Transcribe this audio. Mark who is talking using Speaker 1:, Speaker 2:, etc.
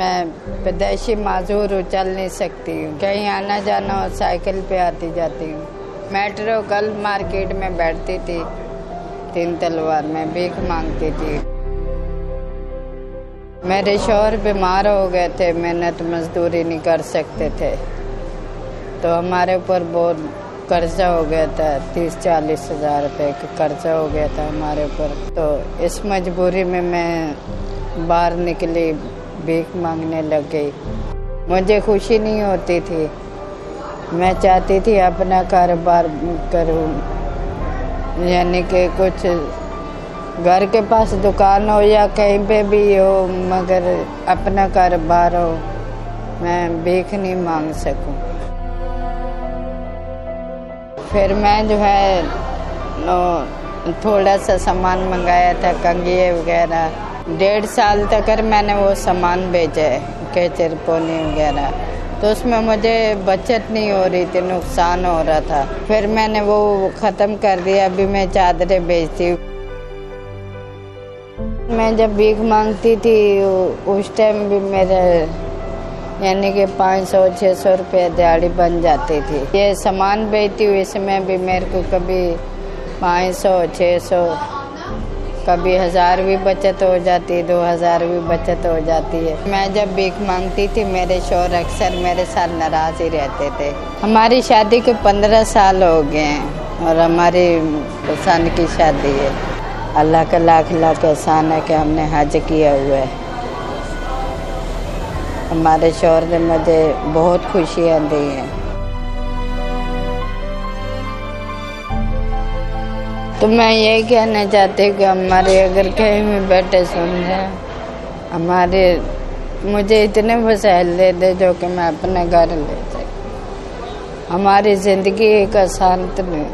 Speaker 1: मैं पैदाइशी माजूर हूँ, चल नहीं सकती हूँ। कहीं आना जाना हो साइकिल पे आती जाती हूँ। मेट्रो कल मार्केट में बैठती थी, 3 तलवार में भीख मांगती थी। मेरे शौहर बीमार हो गए थे, मेहनत मजदूरी नहीं कर सकते थे, तो हमारे ऊपर बहुत कर्जा हो गया था। 30-40 हज़ार रुपये का कर्जा हो गया था हमारे ऊपर। तो इस मजबूरी में मैं बाहर निकली, भीख मांगने लग गई। मुझे खुशी नहीं होती थी, मैं चाहती थी अपना कारोबार करूं, यानी कि कुछ घर के पास दुकान हो या कहीं पे भी हो, मगर अपना कारोबार हो, मैं भीख नहीं मांग सकूं। फिर मैं जो है थोड़ा सा सामान मंगाया था, कंघिये वगैरह। 1.5 साल तक मैंने वो सामान बेचे, केचर पोनी वगैरह, तो उसमें मुझे बचत नहीं हो रही थी, नुकसान हो रहा था। फिर मैंने वो ख़त्म कर दिया। अभी मैं चादरें बेचती हूँ। मैं जब भीख मांगती थी उस टाइम भी मेरे यानी कि 500-600 रुपये दिहाड़ी बन जाती थी। ये सामान बेचती हूँ, इसमें भी मेरे को कभी 500-600, कभी 1000 भी बचत हो जाती है, 2000 भी बचत हो जाती है। मैं जब भीख मांगती थी, मेरे शौहर अक्सर मेरे साथ नाराज़ ही रहते थे। हमारी शादी को 15 साल हो गए हैं और हमारी पसंद की शादी है। अल्लाह का लाख लाख एहसान है कि हमने हज किया हुआ है। हमारे शौहर ने मुझे बहुत खुशियाँ दी हैं। तो मैं यही कहना चाहती हूँ कि हमारे अगर कहीं भी बैठे सुन रहे हमारे, मुझे इतने वसाइल दे दे जो कि मैं अपने घर ले सकूँ। हमारी ज़िंदगी एक आसान नहीं।